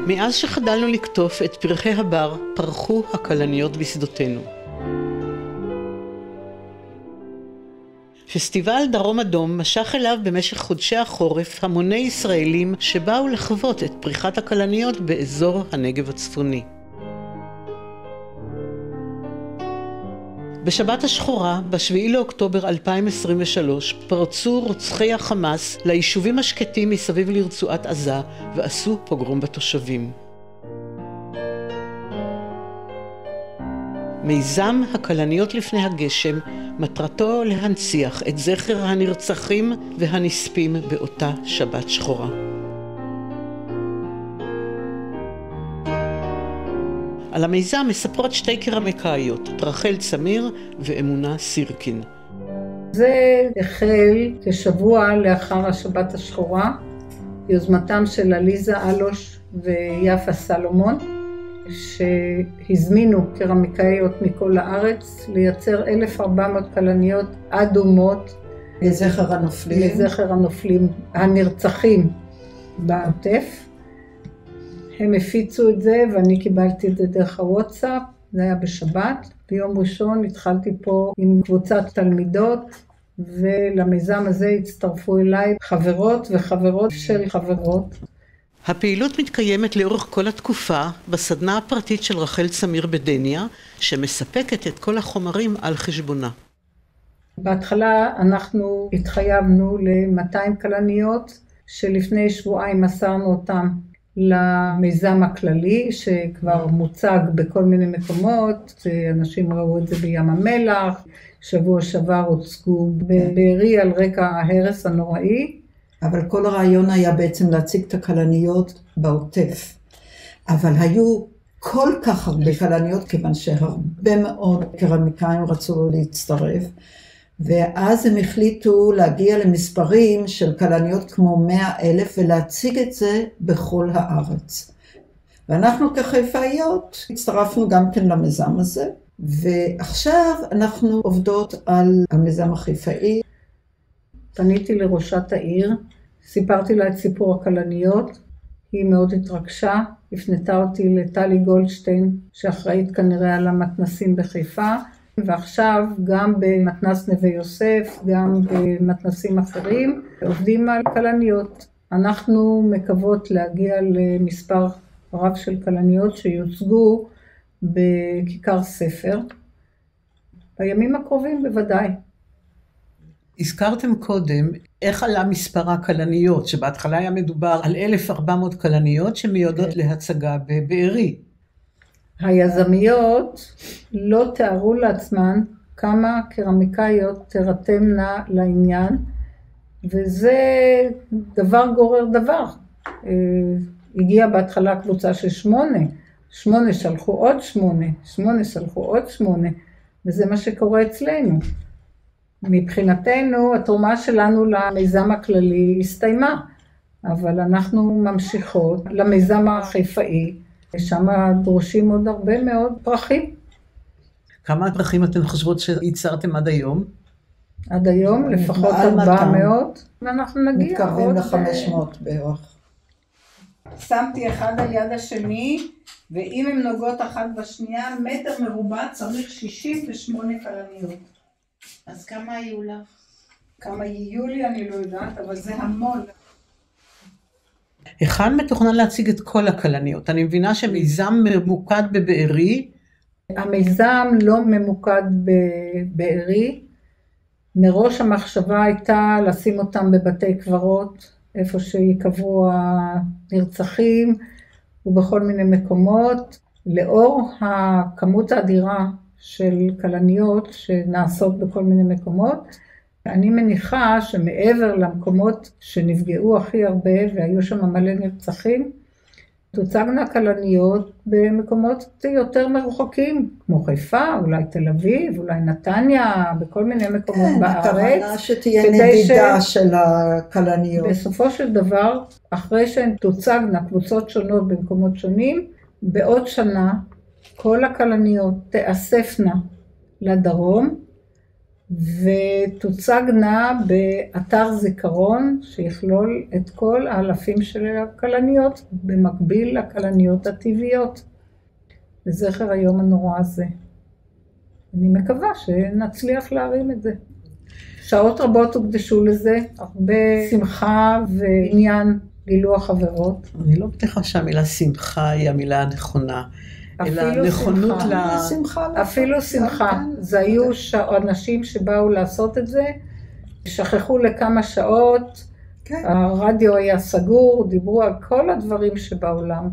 מאז שחדלנו לקטוף את פרחי הבר, פרחו הכלניות בשדותינו. פסטיבל דרום אדום משך אליו במשך חודשי החורף המוני ישראלים שבאו לחוות את פריחת הכלניות באזור הנגב הצפוני. בשבת השחורה, ב7 לאוקטובר 2023, פרצו רוצחי החמאס ליישובים השקטים מסביב לרצועת עזה ועשו פוגרום בתושבים. מיזם הכלניות לפני הגשם מטרתו להנציח את זכר הנרצחים והנספים באותה שבת שחורה. על המיזם מספרות שתי קרמיקאיות, רחל צמיר ואמונה סירקין. זה החל כשבוע לאחר השבת השחורה, יוזמתם של עליזה אלוש ויפה סלומון, שהזמינו קרמיקאיות מכל הארץ לייצר 1,400 כלניות אדומות לזכר הנופלים, הנרצחים בעוטף. הם הפיצו את זה ואני קיבלתי את זה דרך הוואטסאפ, זה היה בשבת. ביום ראשון התחלתי פה עם קבוצת תלמידות, ולמיזם הזה הצטרפו אליי חברות וחברות של חברות. הפעילות מתקיימת לאורך כל התקופה בסדנה הפרטית של רחל צמיר בדניה, שמספקת את כל החומרים על חשבונה. בהתחלה אנחנו התחייבנו ל-200 כלניות, שלפני שבועיים מסרנו אותם למיזם הכללי, שכבר מוצג בכל מיני מקומות, אנשים ראו את זה בים המלח, שבוע שעבר הוצגו בבארי על רקע ההרס הנוראי. אבל כל הרעיון היה בעצם להציג את הכלניות בעוטף. אבל היו כל כך הרבה כלניות, כיוון שהרבה מאוד קרמיקאים רצו להצטרף, ואז הם החליטו להגיע למספרים של כלניות כמו 100,000 ולהציג את זה בכל הארץ. ואנחנו כחיפאיות הצטרפנו גם כן למיזם הזה, ועכשיו אנחנו עובדות על המיזם החיפאי. פניתי לראשת העיר, סיפרתי לה את סיפור הכלניות, היא מאוד התרגשה, הפנתה אותי לטלי גולדשטיין, שאחראית כנראה על המתנסים בחיפה, ועכשיו גם במתנס נווה יוסף, גם במתנסים אחרים, עובדים על כלניות. אנחנו מקוות להגיע למספר רב של כלניות שיוצגו בכיכר ספר, בימים הקרובים בוודאי. הזכרתם קודם איך עלה מספר הכלניות, שבהתחלה היה מדובר על 1,400 כלניות שמיועדות להצגה בבארי. היזמיות לא תיארו לעצמן כמה קרמיקאיות תרתמנה לעניין, וזה דבר גורר דבר. הגיעה בהתחלה קבוצה של 8 שלחו עוד 8 שלחו עוד 8, וזה מה שקורה אצלנו. מבחינתנו התרומה שלנו למיזם הכללי הסתיימה, אבל אנחנו ממשיכות למיזם החיפאי, ושם דרושים עוד הרבה מאוד פרחים. כמה פרחים אתן חושבות שייצרתם עד היום? עד היום לפחות 400, ואנחנו נגיע מתקרבים ל-500 בערך. שמתי אחד על יד השני, ואם הן נוגעות אחת בשנייה, מטר מרובע צריך 68 כלניות. אז כמה היו לך? כמה יהיו לי אני לא יודעת, אבל זה המון. היכן מתוכנן להציג את כל הכלניות? אני מבינה שמיזם ממוקד בבארי. המיזם לא ממוקד בבארי. מראש המחשבה הייתה לשים אותם בבתי קברות, איפה שיקברו הנרצחים, ובכל מיני מקומות. לאור הכמות האדירה של כלניות שנעשות בכל מיני מקומות, אני מניחה שמעבר למקומות שנפגעו הכי הרבה והיו שם מלא נרצחים, תוצגנה כלניות במקומות יותר מרוחקים, כמו חיפה, אולי תל אביב, אולי נתניה, בכל מיני מקומות בארץ. כן, הכוונה שתהיה נדידה של הכלניות. בסופו של דבר, אחרי שהן תוצגנה קבוצות שונות במקומות שונים, בעוד שנה כל הכלניות תאספנה לדרום, ותוצגנה באתר זיכרון שיכלול את כל האלפים של הכלניות, במקביל לכלניות הטבעיות, לזכר היום הנורא הזה. אני מקווה שנצליח להרים את זה. שעות רבות הוקדשו לזה, הרבה שמחה ועניין גילו החברות. אני לא בטוחה שהמילה שמחה היא המילה הנכונה, אלא נכונות אפילו שמחה. זה היו אנשים שבאו לעשות את זה, שכחו לכמה שעות, הרדיו היה סגור, דיברו על כל הדברים שבעולם.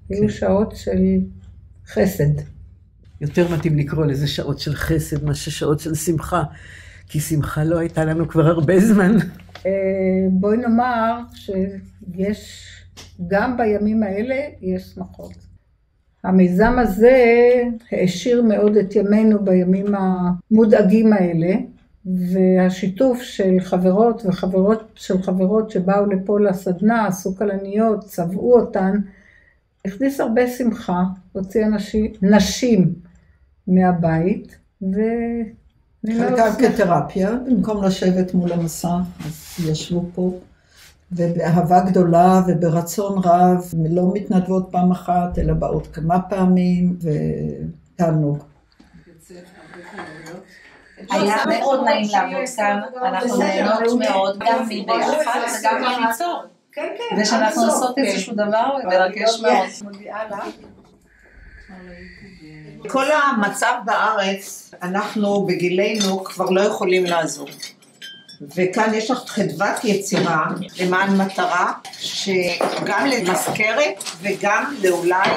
היו שעות של חסד. יותר מתאים לקרוא לזה שעות של חסד, מה ששעות של שמחה, כי שמחה לא הייתה לנו כבר הרבה זמן. בואי נאמר שיש, גם בימים האלה יש שמחות. המיזם הזה העשיר מאוד את ימינו בימים המודאגים האלה, והשיתוף של חברות וחברות שבאו לפה לסדנה, עשו כלניות, צבעו אותן, הכניס הרבה שמחה, הוציא נשים מהבית, חלקם כתרפיה, במקום לשבת מול המסע, אז ישבו פה, ובאהבה גדולה וברצון רב, לא מתנדבות פעם אחת, אלא באות כמה פעמים, ותענוג. היה מאוד נעים לעבוד כאן, אנחנו נהנות מאוד, גם ביחד וגם ליצור. ושאנחנו עושות איזשהו דבר, מרגש מאוד. כל המצב בארץ, אנחנו בגילנו כבר לא יכולים לעזור. וכאן יש לך חדוות יצירה למען מטרה, שגם למזכרת וגם לאולי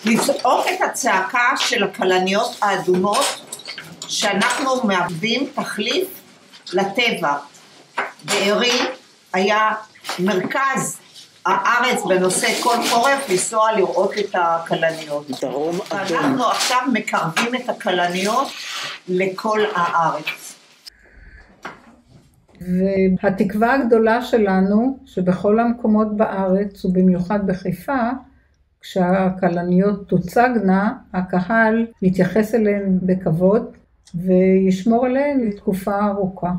לצעוק את הצעקה של הכלניות האדומות, שאנחנו מהווים תחליף לטבע. בארי היה מרכז הארץ בנושא כל חורף לנסוע לראות את הכלניות. דרום אדום. אנחנו עכשיו מקרבים את הכלניות לכל הארץ. והתקווה הגדולה שלנו, שבכל המקומות בארץ ובמיוחד בחיפה, כשהכלניות תוצגנה, הקהל יתייחס אליהן בכבוד וישמור עליהן לתקופה ארוכה.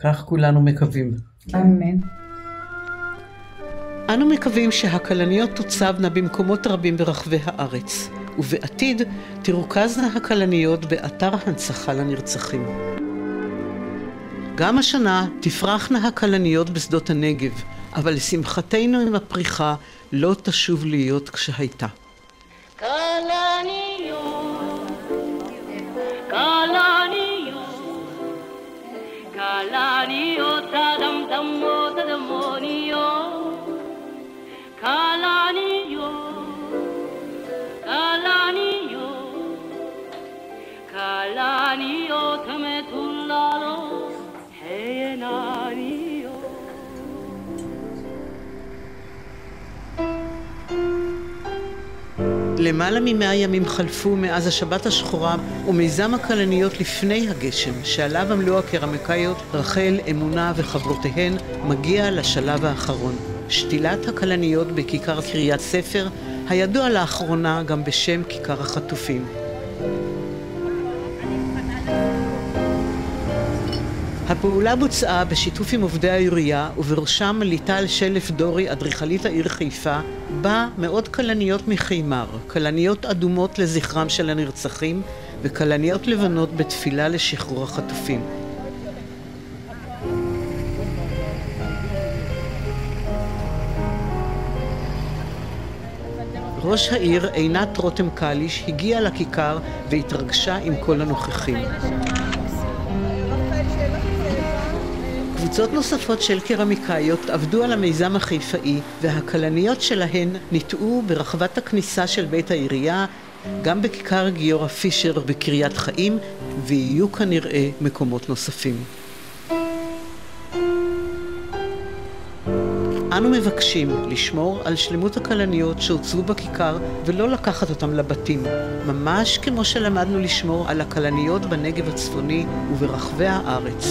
כך כולנו מקווים. אמן. אנו מקווים שהכלניות תוצבנה במקומות רבים ברחבי הארץ, ובעתיד תרוכזנה הכלניות באתר הנצחה לנרצחים. גם השנה תפרחנה הכלניות בשדות הנגב, אבל לשמחתנו עם הפריחה לא תשוב להיות כשהייתה. כלניות אדם דמות דמוניות, כלניות מטוללות העינניות. למעלה מ100 ימים חלפו מאז השבת השחורה ומיזם הכלניות לפני הגשם, שעליו עמלו הקרמיקאיות רחל, אמונה וחברותיהן, מגיע לשלב האחרון. שתילת הכלניות בכיכר קריית ספר, הידוע לאחרונה גם בשם כיכר החטופים. הפעולה בוצעה בשיתוף עם עובדי העירייה, ובראשם ליטל שלף דורי, אדריכלית העיר חיפה, בה מאות כלניות מחימר, כלניות אדומות לזכרם של הנרצחים, וכלניות לבנות בתפילה לשחרור החטופים. ראש העיר עינת רותם קליש הגיעה לכיכר והתרגשה עם כל הנוכחים. קבוצות נוספות של קרמיקאיות עבדו על המיזם החיפאי, והכלניות שלהן ניטעו ברחבת הכניסה של בית העירייה, גם בכיכר גיורא פישר בקריית חיים, ויהיו כנראה מקומות נוספים. אנו מבקשים לשמור על שלמות הכלניות שהוצבו בכיכר ולא לקחת אותם לבתים, ממש כמו שלמדנו לשמור על הכלניות בנגב הצפוני וברחבי הארץ.